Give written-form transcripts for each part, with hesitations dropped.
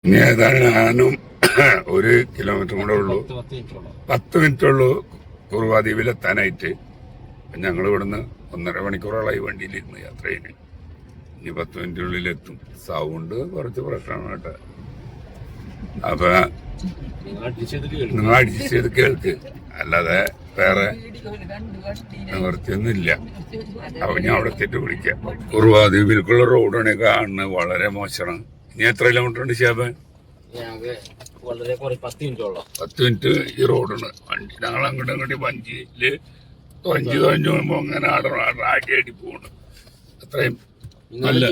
ഇനി ഏതാണ്ട് ഞാനും 1 കിലോമീറ്റർ കൂടെ ഉള്ളൂ, 10 മിനിറ്റ് ഉള്ളൂ കുറുവാ ദ്വീപിലെത്താനായിട്ട്. ഞങ്ങൾ ഇവിടുന്ന് 1.5 മണിക്കൂറോളായി വണ്ടിയിലിരുന്ന് യാത്ര ചെയ്യുന്നത്. ഇനി 10 മിനിറ്റിനുള്ളിൽ എത്തും. സൗണ്ട് കുറച്ച് പ്രശ്നമാണ് കേട്ടോ. അപ്പൊ നിങ്ങൾ അഡ്ജസ്റ്റ് ചെയ്ത് കേൾക്ക്, അല്ലാതെ വേറെ നിവൃത്തിയൊന്നുമില്ല. അപ്പൊ ഞാൻ അവിടെ എത്തിയിട്ട് വിളിക്കാം. കുറുവാ ദ്വീപിലേക്കുള്ള റോഡാണ് കാണുന്നത്, വളരെ മോശമാണ്. ഇനി എത്ര കിലോമീറ്റർ ഉണ്ട് ഷാബ്? 10 മിനിറ്റ് ഈ റോഡാണ്. വണ്ടി ഞങ്ങൾ അങ്ങോട്ടും ഇങ്ങോട്ട് വഞ്ചിയില് തൊഞ്ചു പോകുമ്പോ അങ്ങനെ ആടി പോണ്. അത്രയും നല്ല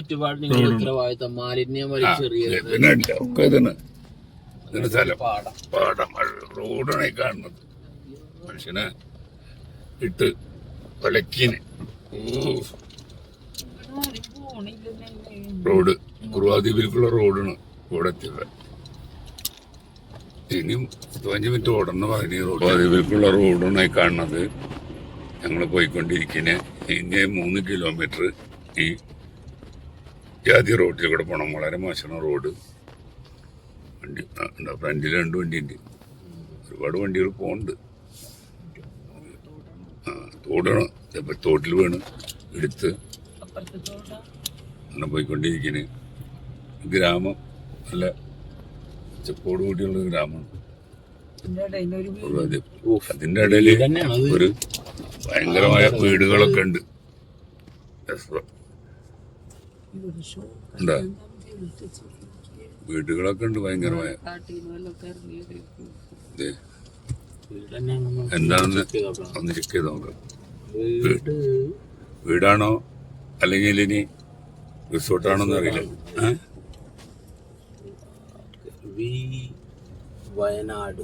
പിന്നെ ഒക്കെ ഇതിന് സ്ഥലം പാടം റോഡാണ് കാണുന്നത്. മനുഷ്യനെ ഇട്ട് കൊലക്കീന് റോഡ് കുറുവാ ദ്വീപിലേക്കുള്ള റോഡാണ് ഇവിടെ എത്തിയത്. ഇനിയും 15 മിനിറ്റ് ഓടണം. പറഞ്ഞ റോഡ് ദ്വീപിലേക്കുള്ള റോഡാണ് കാണുന്നത്. ഞങ്ങൾ പോയിക്കൊണ്ടിരിക്കുന്ന ഇനി 3 കിലോമീറ്റർ ഈ ജാതി റോഡിൽ കൂടെ പോകണം. വളരെ മോശമാണ് റോഡ്. വണ്ടി ഫ്രണ്ടിൽ 2 വണ്ടിയുണ്ട്, ഒരുപാട് വണ്ടികൾ പോകുന്നുണ്ട്. തോടാണ്, തോട്ടിൽ വീണ് എടുത്ത് അങ്ങനെ പോയിക്കൊണ്ടിരിക്കുന്ന ഗ്രാമം. നല്ല ചെപ്പോട് കൂടിയുള്ള ഗ്രാമമാണ്. അതിന്റെ ഇടയിൽ ഒരു ഭയങ്കരമായ വീടുകളൊക്കെ ഉണ്ട്. എന്താ വീടുകളൊക്കെ ഉണ്ട് ഭയങ്കരമായ. എന്താണെന്ന് ഒന്ന് ചെക്ക് ചെയ്ത് നോക്കാം. വീടാണോ അല്ലെങ്കിൽ ഇനി റിസോർട്ടാണോന്ന് അറിയില്ല. വയനാട്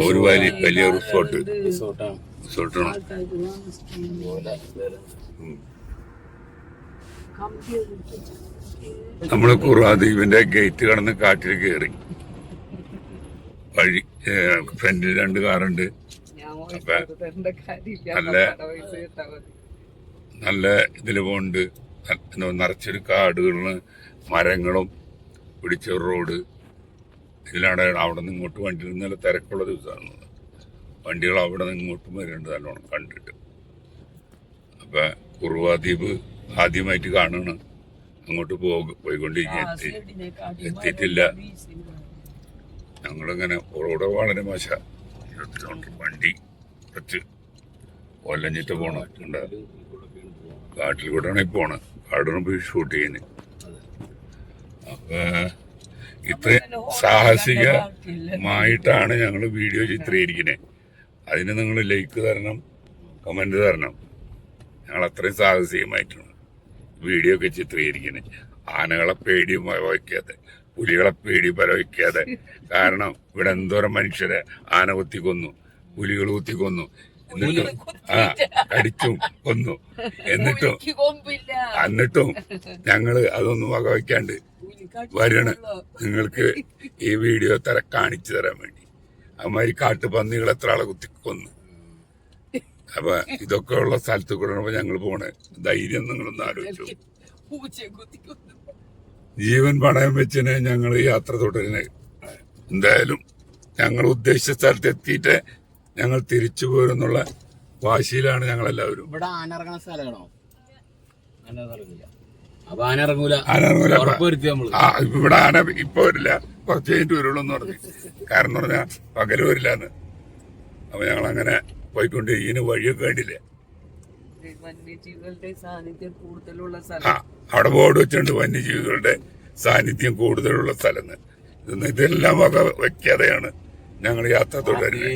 ഒരു വലിയ റിസോർട്ടാണ്. നമ്മള് കുറുവാ ദ്വീപിന്റെ ഗേറ്റ് കടന്ന് കാട്ടിൽ കയറി. വഴി ഫ്രണ്ടിൽ 2 കാറുണ്ട്. അപ്പൊ നല്ല ഇതില് പോകുന്നുണ്ട്. നിറച്ചൊരു കാടുകളും മരങ്ങളും പിടിച്ച റോഡ്. ഇതിലാണ് അവിടെ നിന്ന് ഇങ്ങോട്ട് വണ്ടിയിൽ നല്ല തിരക്കുള്ള ദിവസമാണ്. വണ്ടികൾ അവിടെ നിന്ന് ഇങ്ങോട്ടും വരുന്നുണ്ട് നല്ലോണം കണ്ടിട്ട്. അപ്പൊ കുറുവാ ദ്വീപ് ആദ്യമായിട്ട് കാണുകയാണ്. അങ്ങോട്ട് പോയിക്കൊണ്ടിരിക്കുക. എത്തിയിട്ടില്ല. ഞങ്ങളിങ്ങനെ റോഡ് വളരെ മോശം. 20 കിലോമീറ്റർ വണ്ടി കുറച്ച് കൊല്ലഞ്ഞിട്ട് പോണം. കാട്ടിൽ കൂടെയാണ് പോണത്. കാടാണ് പോയി ഷൂട്ട് ചെയ്യുന്നത്. അപ്പൊ ഇത്ര സാഹസികമായിട്ടാണ് ഞങ്ങൾ വീഡിയോ ചിത്രീകരിക്കുന്നത്. അതിന് നിങ്ങൾ ലൈക്ക് തരണം, കമന്റ് തരണം. ഞങ്ങൾ അത്രയും സാഹസികമായിട്ടാണ് വീഡിയോ ഒക്കെ ചിത്രീകരിക്കുന്നത്. ആനകളെ പേടി വയ്ക്കാതെ, പുലികളെ പേടി വയ്ക്കാതെ. കാരണം ഇവിടെ എന്തോരം മനുഷ്യരെ ആന കുത്തിക്കൊന്നു, പുലികൾ കുത്തിക്കൊന്നു, എന്നിട്ടും കടിച്ചും കൊന്നു. എന്നിട്ടും ഞങ്ങള് അതൊന്നും വകവയ്ക്കാണ്ട് വരണം നിങ്ങൾക്ക് ഈ വീഡിയോ കാണിച്ചു തരാൻ വേണ്ടി. അമ്മാതിരി കാട്ടുപന്നികൾ എത്ര ആളെ കുത്തിക്കൊന്നു. അപ്പൊ ഇതൊക്കെ ഉള്ള സ്ഥലത്ത് കൂടെ ഞങ്ങൾ പോണേ. ധൈര്യം നിങ്ങളൊന്ന് ആലോചിച്ചു. ജീവൻ പണയം വെച്ചിന് ഞങ്ങൾ യാത്ര തുടരുന്നത്. എന്തായാലും ഞങ്ങൾ ഉദ്ദേശിച്ച സ്ഥലത്ത് എത്തിയിട്ട് ഞങ്ങൾ തിരിച്ചു പോരുന്നുള്ള വാശിയിലാണ് ഞങ്ങളെല്ലാവരും. ഇവിടെ ആന ഇറങ്ങുന്ന സ്ഥലമാണോ? ഇവിടെ ആന ഇപ്പൊ വരില്ല, കുറച്ച് കഴിഞ്ഞിട്ട് വരുള്ളൂ എന്ന് പറഞ്ഞു. കാരണം എന്ന് പറഞ്ഞാൽ പകല് വരില്ലാന്ന്. അപ്പൊ ഞങ്ങളങ്ങനെ പോയിക്കൊണ്ട് ഇതിന് വഴിയൊക്കെ വേണ്ടില്ല. അവിടെ ബോർഡ് വെച്ചിട്ടുണ്ട് വന്യജീവികളുടെ സാന്നിധ്യം കൂടുതലുള്ള സ്ഥലം. ഇതെല്ലാം വക വെക്കാതെയാണ് ഞങ്ങൾ യാത്ര തുടരുന്നത്.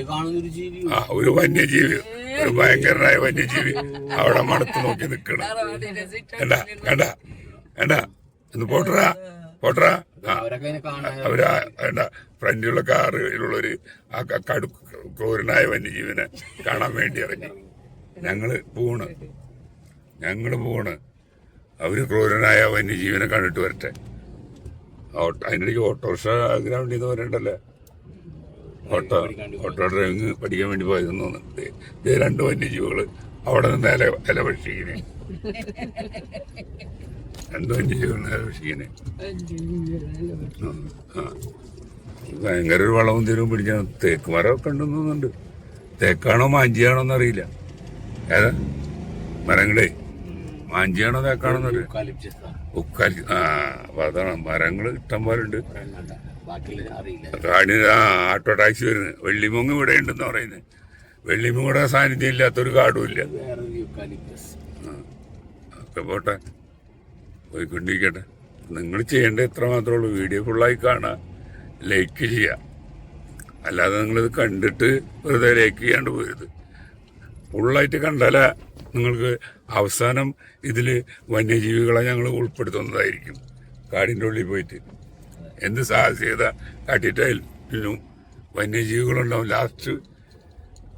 ഒരു വന്യജീവി, ഒരു ഭയങ്കരനായ വന്യജീവി അവിടെ മണത്ത് നോക്കി നിൽക്കണം. കണ്ട കണ്ട കണ്ട ഒന്ന് പോട്ടറാ അവര് വേണ്ട ഫ്രണ്ടിലുള്ള കാറിലുള്ളൊരു ആ ക്രൂരനായ വന്യജീവിനെ കാണാൻ വേണ്ടി ഇറങ്ങി. ഞങ്ങള് പോണ് അവര് ക്രൂരനായ വന്യജീവിനെ കണ്ടിട്ട് വരട്ടെ. അതിനിടയ്ക്ക് ഓട്ടോറിക്ഷ ഗ്രൗണ്ടിൽ നിന്ന് വരണ്ടല്ലേ. ഓട്ടോ ഡ്രൈവിംഗ് പഠിക്കാൻ വേണ്ടി പോയതെന്ന് തോന്നുന്നുണ്ട്. 2 വന്യജീവികള് അവിടെ നിന്ന് ഇല ഭക്ഷിക്കുന്നത്. എന്തോ രക്ഷിക്കണേ. ഭയങ്കര ഒരു വളവും തീരവും പിടിച്ച തേക്ക് മരമൊക്കെ ഉണ്ടെന്ന് തോന്നുന്നുണ്ട്. തേക്കാണോ മാഞ്ചിയാണോ എന്നറിയില്ല. ഏതാ മരങ്ങളെ മാഞ്ചിയാണോ തേക്കാണോ എന്നറിയില്ല. ഉക്കാലി അപ്പൊ അതാണ് മരങ്ങൾ ഇഷ്ടം പോലെ ഉണ്ട്. കാടി ആട്ടോ ടാക്സി വരുന്നത്. വെള്ളിമൂങ്ങ് ഇവിടെ ഉണ്ടെന്ന് പറയുന്നത്. വെള്ളിമൂങ്ങയുടെ സാന്നിധ്യം ഇല്ലാത്തൊരു കാടും ഇല്ല. ഒക്കെ പോട്ടെ, പോയിക്കൊണ്ടിരിക്കട്ടെ. നിങ്ങൾ ചെയ്യേണ്ടത് എത്ര മാത്രമേ ഉള്ളൂ. വീഡിയോ ഫുള്ളായി കാണുക, ലൈക്ക് ചെയ്യുക. അല്ലാതെ നിങ്ങളിത് കണ്ടിട്ട് വെറുതെ ലൈക്ക് ചെയ്യാണ്ട് പോരുത്. ഫുള്ളായിട്ട് കണ്ടാലേ നിങ്ങൾക്ക് അവസാനം ഇതിൽ വന്യജീവികളെ ഞങ്ങൾ ഉൾപ്പെടുത്തുന്നതായിരിക്കും. കാടിൻ്റെ ഉള്ളിൽ പോയിട്ട് എന്ത് സാഹസികത കാട്ടിയിട്ടായാലും വന്യജീവികളുണ്ടാവും. ലാസ്റ്റ്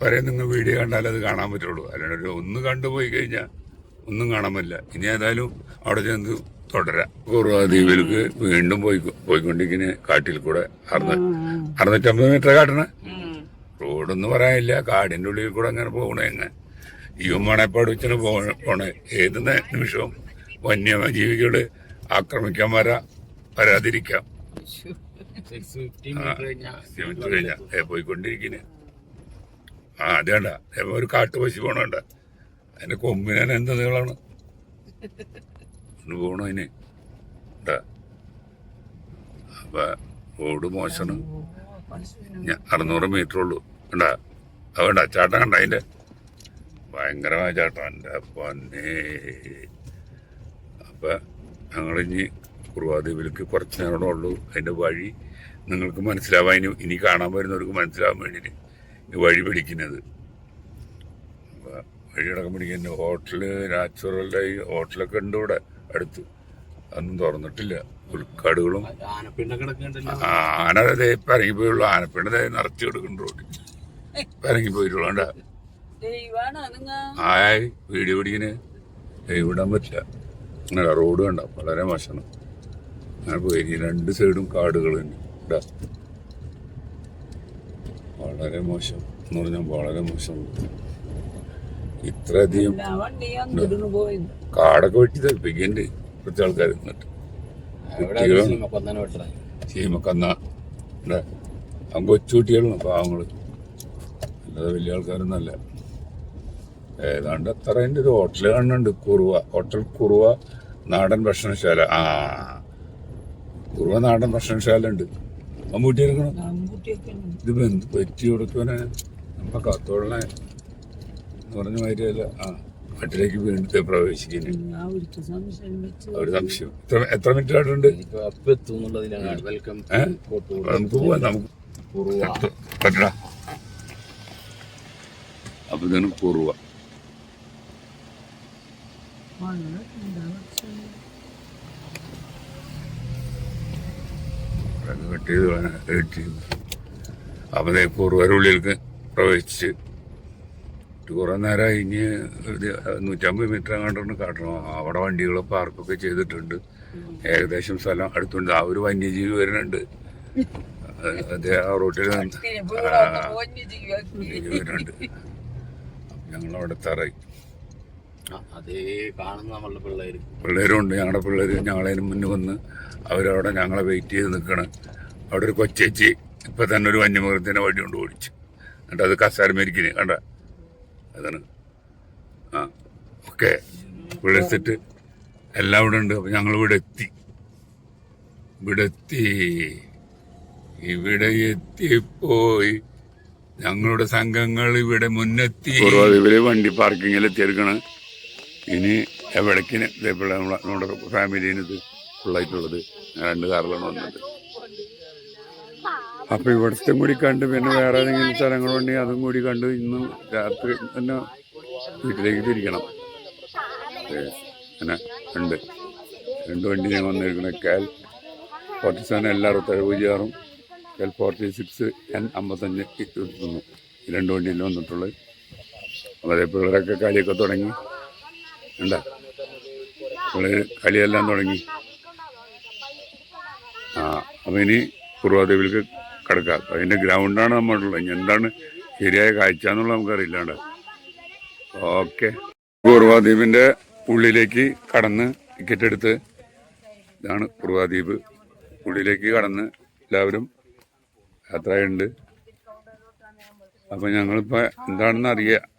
വരെ നിങ്ങൾ വീഡിയോ കണ്ടാലേ അത് കാണാൻ പറ്റുള്ളൂ. അല്ലാണ്ട് ഒന്ന് കണ്ടുപോയി കഴിഞ്ഞാൽ ഒന്നും കാണാൻ പറ്റില്ല. ഇനി ഏതായാലും അവിടെ ചെന്ന് തുടരാം. കുറുവാദ്വീപിലേക്ക് വീണ്ടും പോയിക്കൊണ്ടിരിക്കുന്ന കാട്ടിൽ കൂടെ 650 മീറ്റർ കാട്ടണേ. റോഡൊന്നും പറയാനില്ല. കാടിൻ്റെ ഉള്ളിൽ കൂടെ അങ്ങനെ പോകണേ. എങ്ങനെ യുവമണപ്പാട് വെച്ചാണ് പോണേ. ഏത് നിമിഷവും വന്യജീവികള് ആക്രമിക്കാൻ വരാതിരിക്കാം. കഴിഞ്ഞ പോയിക്കൊണ്ടിരിക്കുന്നേ. അതേണ്ട ഒരു കാട്ടുപശു പോണണ്ട. അതിന്റെ കൊമ്പിനാൻ എന്ത് നീളാണ് പോണു അതിന്. അപ്പൊ റോഡ് മോശമാണ്. 600 മീറ്റർ ഉള്ളൂ. കണ്ടാ അതുകൊണ്ടാ ചാട്ടം കണ്ട അതിന്റെ ഭയങ്കരമായ ചാട്ടം. എൻ്റെ പൊന്നേ. അപ്പൊ ഞങ്ങളിഞ്ഞി കുറുവാദ്വീപിലേക്ക് കുറച്ച് നേരം ഉള്ളൂ. അതിന്റെ വഴി നിങ്ങൾക്ക് മനസ്സിലാവാൻ ഇനി കാണാൻ വരുന്നവർക്ക് മനസ്സിലാവാൻ വേണ്ടിയിട്ട് ഈ വഴി പിടിക്കുന്നത്. വഴിയടക്കം പിടിക്കുന്ന ഹോട്ടല് നാച്ചുറൽ ഹോട്ടലൊക്കെ ഉണ്ട് ഇവിടെ അടുത്ത്. അതൊന്നും തുറന്നിട്ടില്ല. പുൽക്കാടുകളും ആന ഇപ്പം ഇറങ്ങിപ്പോയുള്ളൂ. ആനപ്പിണ്ണ നിറച്ചു കൊടുക്കുന്നുണ്ട് റോഡിൽ. ഇപ്പം ഇറങ്ങിപ്പോയിട്ടുള്ളൂ. കണ്ടാ ആയി വീഡിയോ പിടിക്കണേ വിടാൻ പറ്റില്ല. അങ്ങനെ റോഡ് കണ്ട വളരെ മോശമാണ്. അങ്ങനെ പോയി 2 സൈഡും കാടുകൾ തന്നെ. ഇടാ വളരെ മോശം എന്ന് പറഞ്ഞാൽ വളരെ മോശം. ഇത്രയധികം കാടൊക്കെ വെട്ടി തൽപ്പിക്കണ്ട് കുറച്ച് ആൾക്കാർ നിന്നിട്ട്. ചീമക്കന്ന കൊച്ചുകുട്ടികളാണ് പാവങ്ങള്. അല്ലാതെ വലിയ ആൾക്കാരൊന്നല്ല. ഏതാണ്ട് അത്ര അതിൻ്റെ ഒരു ഹോട്ടൽ കാണുന്നുണ്ട്. ഹോട്ടൽ കുറുവ നാടൻ ഭക്ഷണശാല. കുറുവ നാടൻ ഭക്ഷണശാല ഉണ്ട്. മമ്മൂട്ടി എടുക്കണം. ഇത് പറ്റി കൊടുക്കുവാനെ നമ്മ കത്തോളനെ എന്ന് പറഞ്ഞ മാതിരിയല്ല. നാട്ടിലേക്ക് വീണ്ടും പ്രവേശിക്കുന്നു. ഒരു സംശയം. എത്ര മിനിറ്റ് ആയിട്ടുണ്ട്? നമുക്ക് പോവാം. നമുക്ക് പറ്റടാ. അപ്പൊ ഇതാണ് കുറുവ. കട്ട് ചെയ്ത് അപ്പൊ കുറുവരുള്ളിലേക്ക് പ്രവേശിച്ച് കുറെ നേരം ഇനി 150 മീറ്റർ അങ്ങോട്ടാണ് കാട്ടണം. അവിടെ വണ്ടികൾ പാർക്കൊക്കെ ചെയ്തിട്ടുണ്ട്. ഏകദേശം സ്ഥലം അടുത്തുണ്ട്. ആ ഒരു വന്യജീവി വരുന്നുണ്ട്. അതേ ആ റോട്ടിൽ വരുന്നുണ്ട്. ഞങ്ങളവിടെ തറയി പിള്ളേരും ഉണ്ട്. ഞങ്ങളുടെ പിള്ളേര് ഞങ്ങളതിന് മുന്നേ വന്ന് അവരവിടെ ഞങ്ങളെ വെയിറ്റ് ചെയ്ത് നിൽക്കണം. അവിടെ ഒരു കൊച്ചേച്ചി ഇപ്പൊ തന്നെ ഒരു വന്യമൃഗത്തിനെ വടി കൊണ്ട് ഓടിച്ചു. എന്നിട്ട് അത് കസാരമേരിക്കിന് കണ്ട അതാണ്. ഓക്കെ പിള്ളേർത്തിട്ട് എല്ലാം ഇവിടെ ഉണ്ട്. അപ്പൊ ഞങ്ങൾ ഇവിടെ എത്തിപ്പോയി. ഞങ്ങളുടെ സംഘങ്ങൾ ഇവിടെ മുന്നെത്തി. ഇവര് വണ്ടി പാർക്കിങ്ങിൽ എത്തിയെടുക്കണം. ഇനി എവിടേക്കിന് ഇതേപോലെ നമ്മുടെ ഫാമിലിന് ഇത് ഫുള്ളായിട്ടുള്ളത് 2 കാറിലാണ് വന്നത്. അപ്പൊ ഇവിടുത്തെ കൂടി കണ്ട് പിന്നെ വേറെ ഏതെങ്കിലും സ്ഥലങ്ങളുണ്ടെങ്കിൽ അതും കൂടി കണ്ട് ഇന്ന് രാത്രി തന്നെ വീട്ടിലേക്ക് തിരിക്കണം. അങ്ങനെ ഉണ്ട്. 2 വണ്ടി ഞാൻ വന്നിരിക്കണ കാൽ 47 LR66 കാൽ 46 N55 എത്തുന്നു. ഈ 2 വണ്ടിയിൽ വന്നിട്ടുള്ളത്. അപ്പോൾ അതേ പിള്ളേരൊക്കെ കളിയൊക്കെ തുടങ്ങി. എന്താ പിള്ളേർ കളിയെല്ലാം തുടങ്ങി. അപ്പം ഇനി കുറുവാദ്വീപിലേക്ക് കിടക്കാം. അതിൻ്റെ ഗ്രൗണ്ടാണ് നമ്മളുള്ളത്. ഇനി എന്താണ് ശരിയായ കാഴ്ച എന്നുള്ളത് നമുക്കറിയില്ലാണ്ട്. ഓക്കെ കുറുവാദ്വീപിൻ്റെ ഉള്ളിലേക്ക് കടന്ന് ടിക്കറ്റ് എടുത്ത് ഇതാണ് കുറുവാദ്വീപ്. ഉള്ളിലേക്ക് കടന്ന് എല്ലാവരും യാത്രയുണ്ട്. അപ്പം ഞങ്ങളിപ്പോൾ എന്താണെന്ന്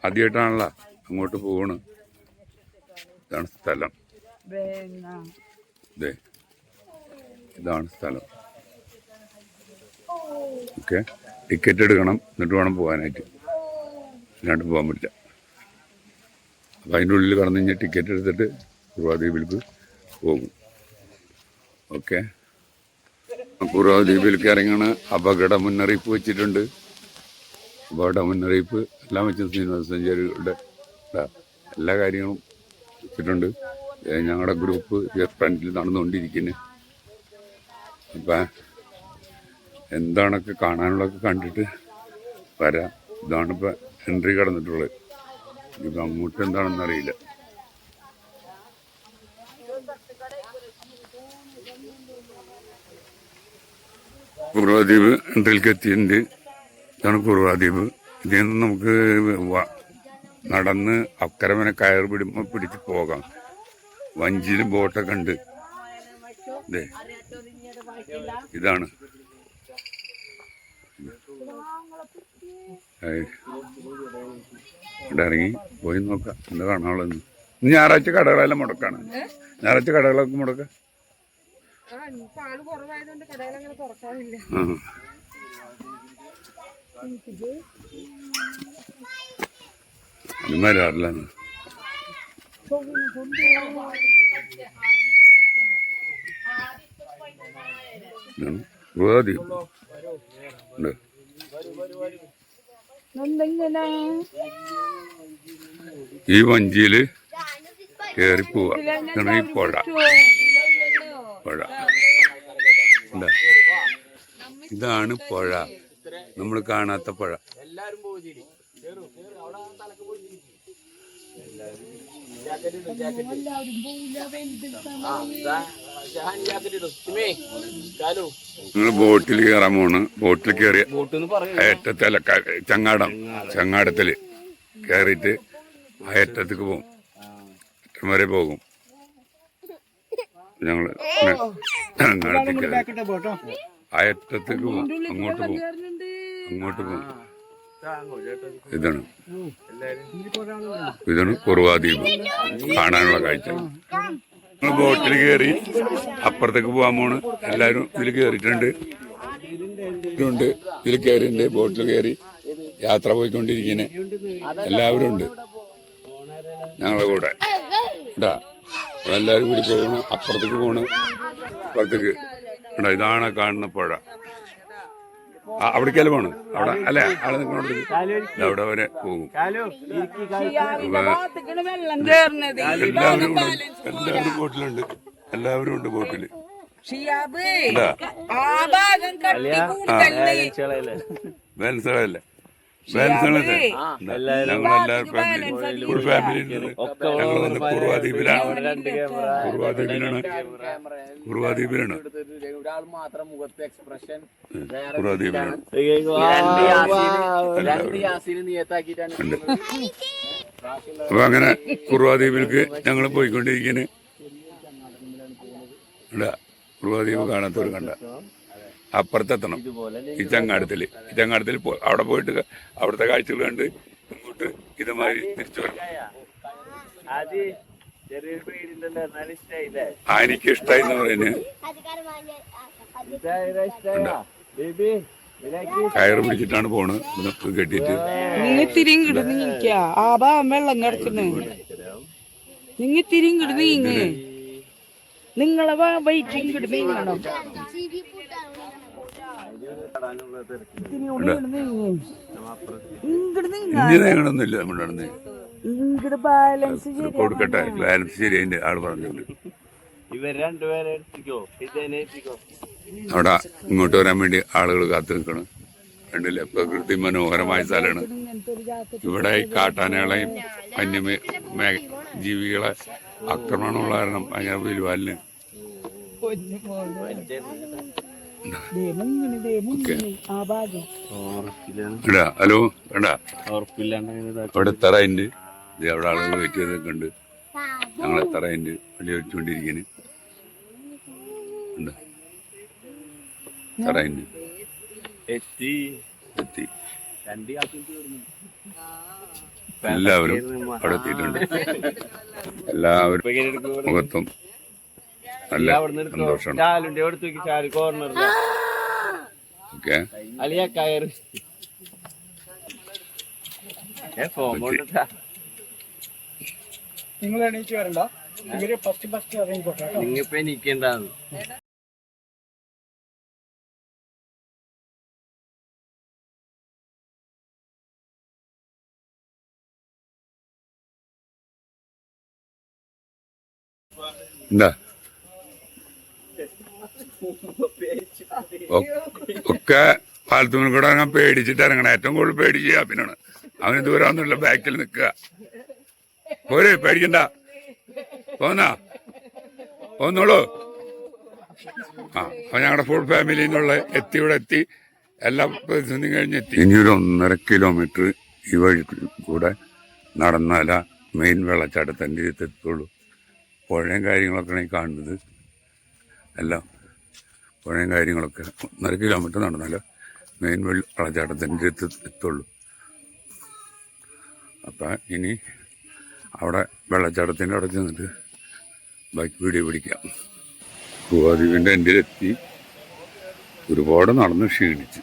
ആദ്യമായിട്ടാണല്ലോ അങ്ങോട്ട് പോവാണ്. ഇതാണ് സ്ഥലം. ഇതാണ് സ്ഥലം. ഓക്കെ, ടിക്കറ്റ് എടുക്കണം, എന്നിട്ട് വേണം പോകാനായിട്ട്. അല്ലാണ്ട് പോകാൻ പറ്റില്ല. അപ്പം അതിൻ്റെ ഉള്ളിൽ കടന്നു കഴിഞ്ഞാൽ ടിക്കറ്റ് എടുത്തിട്ട് കുറുവാദ്വീപിലേക്ക് പോകും. ഓക്കെ, കുറുവാദ്വീപിലേക്ക് ഇറങ്ങണ അപകട മുന്നറിയിപ്പ് വെച്ചിട്ടുണ്ട്. അപകട മുന്നറിയിപ്പ് എല്ലാം വെച്ച് വിനോദസഞ്ചാരികളുടെ എല്ലാ കാര്യങ്ങളും വെച്ചിട്ടുണ്ട്. ഞങ്ങളുടെ ഗ്രൂപ്പ് ഫ്രണ്ടിൽ നടന്നുകൊണ്ടിരിക്കുന്നു. അപ്പം എന്താണൊക്കെ കാണാനുള്ളതൊക്കെ കണ്ടിട്ട് വരാം. ഇതാണിപ്പോൾ എൻട്രി കടന്നിട്ടുള്ളത്. ഇപ്പം അങ്ങോട്ട് എന്താണെന്ന് അറിയില്ല. കുറുവാദ്വീപ് എൻട്രിയിലേക്ക് എത്തിയിട്ടുണ്ട്. ഇതാണ് കുറുവാദ്വീപ്. ഇതിൽ നിന്ന് നമുക്ക് നടന്ന് അക്കരെ വരെ കയറ് പിടിച്ച് പോകാം. വഞ്ചിയിൽ ബോട്ടൊക്കെ ഉണ്ട്. ഇതാണ് ഇവിടെ ഇറങ്ങി പോയി നോക്കാം എന്താ കാണാനുള്ളത്. ഞായറാഴ്ച കടകളെല്ലാം മുടക്കാണ്. ഞായറാഴ്ച കടകളൊക്കെ മുടക്കാം. വരാറില്ല. കുറുവാദ്വീപ് ഉണ്ട്. ഈ വഞ്ചിയില് കയറി പോവാ. ഈ പുഴ ഇതാണ് പുഴ. നമ്മൾ കാണാത്ത പുഴ. നിങ്ങൾ ബോട്ടിൽ കയറാൻ പോണ്. ബോട്ടിൽ കയറിയ അയറ്റത്തല്ല, ചങ്ങാടത്തില് കയറിയിട്ട് അയറ്റത്തേക്ക് പോകും. അറ്റം വരെ പോകും. ഞങ്ങള് അയറ്റത്തേക്ക് പോകും. അങ്ങോട്ട് പോകും. ഇതാണ് കുറുവാദ്വീപ് കാണാനുള്ള കാഴ്ച. നമ്മൾ ബോട്ടിൽ കയറി അപ്പുറത്തേക്ക് പോകാൻ പോണ്. എല്ലാവരും ഇതിൽ കയറിയിട്ടുണ്ട്. ഇതിൽ കയറിയിട്ടുണ്ട്. ബോട്ടിൽ കയറി യാത്ര പോയിക്കൊണ്ടിരിക്കുന്നത് എല്ലാവരും ഉണ്ട് ഞങ്ങളുടെ കൂടെ. എല്ലാവരും കൂടി പോകണം. അപ്പുറത്തേക്ക് പോണ്. അപ്പുറത്തേക്ക് ഇതാണ് കാണുന്ന പുഴ. അവിടേക്കല്ലേ പോണ്. അവിടെ അല്ലെ അവിടെ നിൽക്കണോണ്ട് അവിടെ വരെ പോകും. എല്ലാവരും ബോട്ടിലുണ്ട്. എല്ലാവരും ഉണ്ട് ബോട്ടില്. ബാലൻസുകളല്ലേ ഞങ്ങളെല്ലാവരും ഫുൾ ഫാമിലി ഞങ്ങൾ വന്ന് കുറുവാദ്വീപിലാണ്. അപ്പൊ അങ്ങനെ കുറുവാദ്വീപിലേക്ക് ഞങ്ങൾ പോയിക്കൊണ്ടിരിക്കുന്നു. കുറുവാദ്വീപ് കാണാത്തവർ കണ്ട അപ്പുറത്തെത്തണം. ഈ ചങ്ങാടത്തില് അവിടെ പോയിട്ട് അവിടുത്തെ കാഴ്ചകൾ കണ്ട് ഇങ്ങോട്ട് ഇതുമാതിരി തിരിച്ചു വരണം. എനിക്ക് ഇഷ്ടായി എന്ന് പറയുന്നത് കയറ് പിടിച്ചിട്ടാണ് പോണ്. കെട്ടിട്ട് വെള്ളം കിടക്കുന്നു. നിങ്ങ തിരിങ്ങിട്ട് നീങ്ങ്. നിങ്ങളെ വൈറ്റ് ഇങ്ങോട്ട് നീങ്ങണം. ഇങ്ങനെയൊന്നുമില്ല. നമ്മുടെ കൊടുക്കട്ടെ. ബാലൻസ് ശരി. അതിന്റെ ആള് പറഞ്ഞോണ്ട് അവിടെ ഇങ്ങോട്ട് വരാൻ വേണ്ടി ആളുകൾ കാത്തു നിൽക്കണം. കണ്ടില്ലേ, പ്രകൃതി മനോഹരമായ സ്ഥലമാണ്. ഇവിടെ ഈ കാട്ടാനകളെയും ജീവികളെ ആക്രമണമുള്ള കാരണം ഭയങ്കര വിലുവാലിന്. ഹലോ വേണ്ട അവിടെ തറയുണ്ട്. അവിടെ ആളുകൾ വെയിറ്റ് ചെയ്തൊക്കെ ഉണ്ട്. ഞങ്ങളെ തറയുണ്ട് വണ്ടി വെച്ചുകൊണ്ടിരിക്കുന്നു. തടയിന് എത്തി എത്തി. രണ്ട് എല്ലാവരും അവിടെ എത്തിയിട്ടുണ്ട്. എല്ലാവരും മുഖത്തും നല്ല സന്തോഷമാണ്. ഓക്കെ, അലിയ കയറ് നിങ്ങൾ എണീച്ച് വരണ്ട, ഇവര് ഫസ്റ്റ് ഇറങ്ങിക്കോട്ടെ. നിങ്ങിപ്പോ എനിക്കുണ്ടാകും. എന്താ ഒക്കെ പാലത്തുമ്പിൽ കൂടെ ഇറങ്ങാൻ പേടിച്ചിട്ട് ഇറങ്ങണം. ഏറ്റവും കൂടുതൽ പേടിച്ച് യാപ്പിനാണ്. അവന് ദൂരമൊന്നുമില്ല, ബാക്കിൽ നിൽക്കുക. പോരെ, പേടിക്കണ്ട, പോന്നോളൂ. അപ്പൊ ഞങ്ങളുടെ ഫുൾ ഫാമിലി എന്നുള്ള ഇവിടെ എത്തി. എല്ലാ പ്രതിസന്ധി കഴിഞ്ഞെത്തി. ഇനിയൊരു 1.5 കിലോമീറ്റർ ഈ വഴി കൂടെ നടന്നാല മെയിൻ വെള്ളച്ചാട്ടത്തിൻ്റെ എത്തുള്ളൂ. പുഴയും കാര്യങ്ങളൊക്കെയാണ് ഈ കാണുന്നത്. എല്ലാം പുഴയും കാര്യങ്ങളൊക്കെ 1.5 കിലോമീറ്റർ നടന്നാലോ മെയിൻ വെള്ളച്ചാട്ടത്തിൻ്റെ എത്തുള്ളൂ. അപ്പം ഇനി അവിടെ വെള്ളച്ചാട്ടത്തിൻ്റെ അവിടെ ചെന്നിട്ട് ബൈക്ക് വീഡിയോ പിടിക്കാം. കുറുവാദ്വീപിൻ്റെ എൻഡിലെത്തി. ഒരുപാട് നടന്ന് ക്ഷീണിച്ച്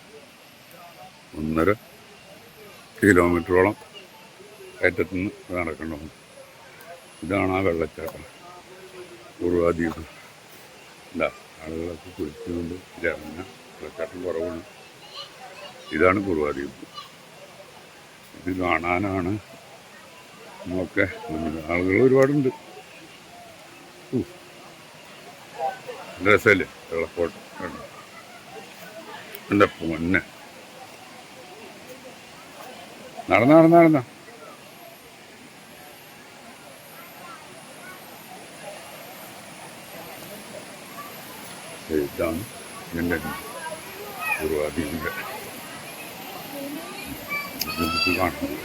1.5 കിലോമീറ്ററോളം കയറ്റത്തുനിന്ന് നടക്കണം. ഇതാണ് ആ വെള്ളച്ചാട്ടം, കുറുവാദ്വീപ്. എന്താ ആളുകളൊക്കെ കുളിച്ചുകൊണ്ട് ഇറങ്ങുന്ന വെള്ളച്ചാട്ടം കുറവാണ്. ഇതാണ് കുറുവാദ്വീപ്. ഇത് കാണാനാണ് നമുക്ക് ആളുകൾ ഒരുപാടുണ്ട്. രസമല്ലേ വെള്ളക്കോട്ട. എൻ്റെ പൊന്നെ, നടന്ന ഇതാണ് എൻ്റെ കുറുവാദ്വീപിൻ്റെ കാണുന്നത്.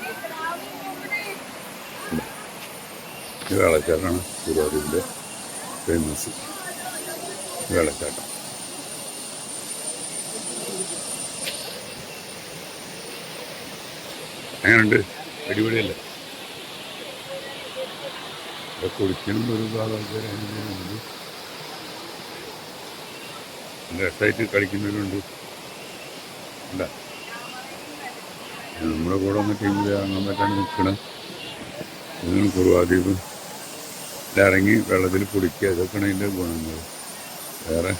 ഈ വെള്ളച്ചാട്ടമാണ് കുറുവാദ്വീപിൻ്റെ ഫേമസ് വെള്ളച്ചാട്ടം. എങ്ങനെയുണ്ട്? അടിപൊളിയല്ലേ? കുളിക്കണം ഒരുപാട് ആൾക്കാർ രസമായിട്ട് കളിക്കുന്നവരുണ്ട്. അല്ല, നമ്മുടെ കൂടെ വന്ന ടീമിൽ ഇറങ്ങാൻ പറ്റാണ്ട് നിൽക്കണം. ഇതാണ് കുറുവാദ്വീപ്. ഇറങ്ങി വെള്ളത്തിൽ കുടിക്കുക, ഇതൊക്കെയാണ് അതിൻ്റെ ഗുണങ്ങൾ. വേറെ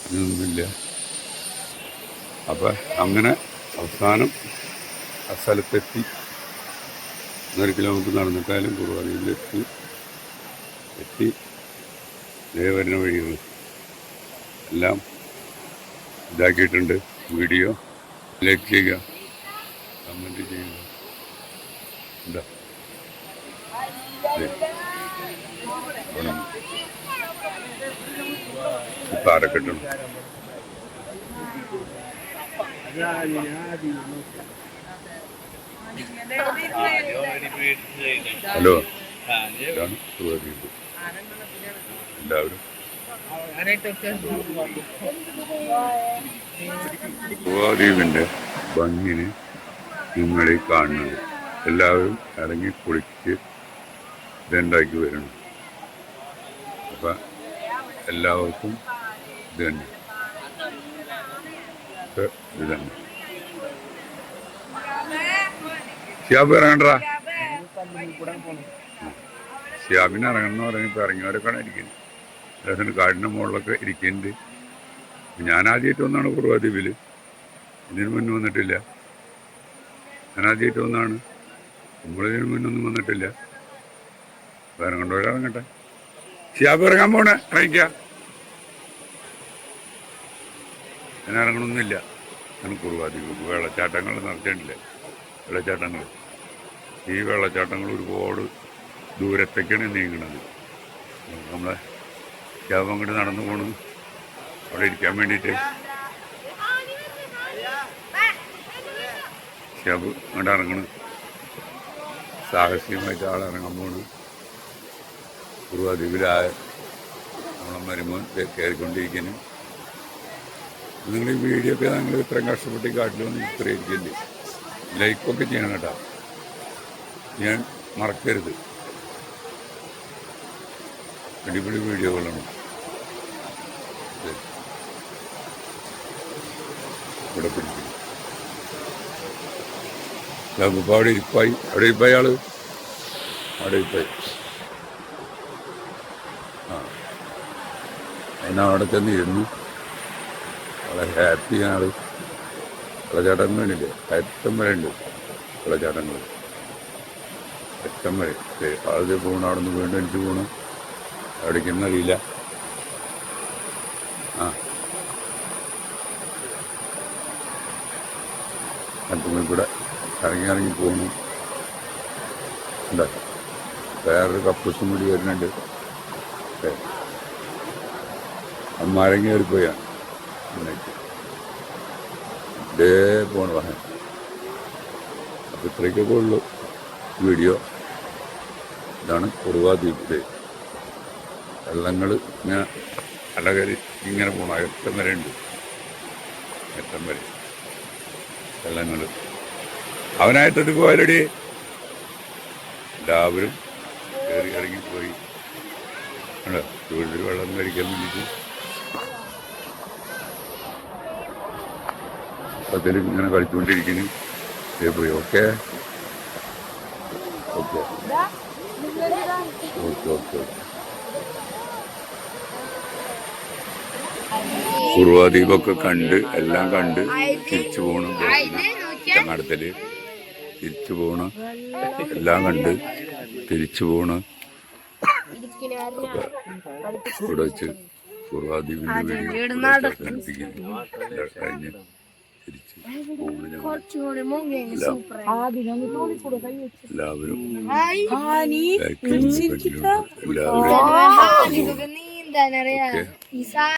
ഇതൊന്നുമില്ല. അപ്പം അങ്ങനെ അവസാനം ആ സ്ഥലത്തെത്തി. 1.5 കിലോമീറ്റർ നടന്നിട്ടായാലും കുറുവാദ്വീപിലെത്തി. വരുന്ന വഴികൾ എല്ലാം ഇതാക്കിയിട്ടുണ്ട്. വീഡിയോ ലൈക്ക് ചെയ്യുക, കമൻറ്റ് ചെയ്യുക. എന്താ പാറക്കെട്ടണം. ഹലോ, ഇതാണ് കുറുവാദ്വീപ്. എല്ലാവരും കുറുവാദ്വീപിൻ്റെ ഭംഗിന് നിങ്ങളീ കാണുന്നത്. എല്ലാവരും ഇറങ്ങി കുളിച്ച് ഇതുണ്ടാക്കി വരണം. അപ്പം എല്ലാവർക്കും ഇത് തന്നെ. ഷിയാബ് ഇറങ്ങണ്ടാ, ഷിയാബിന് ഇറങ്ങണം എന്ന് പറഞ്ഞപ്പോൾ ഇറങ്ങിയവരൊക്കെയാണ് ഇരിക്കുന്നത്. അദ്ദേഹത്തിൻ്റെ കാടിൻ്റെ മുകളിലൊക്കെ ഇരിക്കുന്നുണ്ട്. ഞാൻ ആദ്യമായിട്ട് വന്നാണ് കുറുവാദ്വീപിൽ. ഇതിനു മുന്നേ വന്നിട്ടില്ല. ഞാൻ ആദ്യമായിട്ട് വന്നാണ്. നമ്മളിതിനു മുന്നൊന്നും വന്നിട്ടില്ല. ഇറങ്ങേണ്ടവരിറങ്ങട്ടെ. ഷിയാബ് ഇറങ്ങാൻ പോണേ, ഇറങ്ങിക്ക. ഞാൻ ഇറങ്ങണമെന്നില്ല. ഞാൻ കുറുവാദ്വീപ് വെള്ളച്ചാട്ടങ്ങൾ നടത്തിയിട്ടില്ലേ, വെള്ളച്ചാട്ടങ്ങൾ. ഈ വെള്ളച്ചാട്ടങ്ങൾ ഒരുപാട് ദൂരത്തേക്കാണ് നീങ്ങുന്നത്. നമ്മളെ ഷിയാബ് അങ്ങോട്ട് നടന്നു പോകണം അവിടെ ഇരിക്കാൻ വേണ്ടിയിട്ട്. ഷിയാബ് അങ്ങോട്ട് ഇറങ്ങണം, സാഹസികമായിട്ട് ആളിറങ്ങാൻ പോകണം. കുറുവാദ്വീപിലായ നമ്മളെ മരുമോൻ കയറിക്കൊണ്ടിരിക്കുന്നു. നിങ്ങൾ ഈ വീഡിയോ ഒക്കെ നിങ്ങൾ ഇത്രയും കഷ്ടപ്പെട്ട് കാട്ടിലൊന്നും ഇത്രയിരിക്കില്ലേ. ലൈക്കൊക്കെ ചെയ്യണം കേട്ടോ, ഞാൻ മറക്കരുത്. അടിപൊളി വീഡിയോകളാണ്. ഇവിടെ പിടിക്കും ഇപ്പം അവിടെ ഇരിപ്പായി. അവിടെ ഇരിപ്പായി ആള് അവിടെ ഇരിപ്പായി. ആ എന്നാ അവിടെ ചെന്ന് ഇരുന്നു. വളരെ ഹാപ്പിയാണ് ആള്. വെള്ളച്ചാട്ടം വേണ്ടില്ലേ, അറ്റം വരെ ഉണ്ട് വെള്ളച്ചാട്ടങ്ങൾ. അറ്റം വരെ ആദ്യ പോകണം. അവിടെ നിന്ന് വീണ്ടും എനിക്ക് പോകണം. എവിടേക്കൊന്നും അറിയില്ല. ആ അറ്റമ്മ കൂടെ ഇറങ്ങി പോകുന്നു. എന്താ വേറൊരു കപ്പൂസും കൂടി വരുന്നുണ്ട്. അമ്മാരങ്ങ കയറിപ്പോയാണ് ഇതേ പോണ വാഹനം. അപ്പം ഇത്രയ്ക്കൊക്കെ ഉള്ളു വീഡിയോ. ഇതാണ് കുറുവാ ദ്വീപിലെ വെള്ളങ്ങൾ. ഇങ്ങനെ അലകരി ഇങ്ങനെ പോകണം. അറ്റം വരെ ഉണ്ട്, അറ്റം വരെ വെള്ളങ്ങൾ. അവനായിട്ടത് പോയാലടി എല്ലാവരും കയറി ഇറങ്ങിപ്പോയി. അല്ലോ വീട്ടിൽ വെള്ളം കഴിക്കാൻ വേണ്ടിയിട്ട് അതിൽ ഇങ്ങനെ കളിച്ചുകൊണ്ടിരിക്കുന്നു. പോയി. Okay okay okay okay. Kuruva ദ്വീപൊക്കെ കണ്ട് എല്ലാം കണ്ട് തിരിച്ചു പോകണം. ചങ്ങാടത്തില് തിരിച്ചു പോകണം. എല്ലാം കണ്ട് തിരിച്ചു പോകണം. ഇവിടെ വെച്ച് കുറുവാ ദ്വീപിന്റെ വീഡിയോ കഴിഞ്ഞ് തിരിച്ച് പോകുന്നു. എല്ലാവരും എല്ലാവരും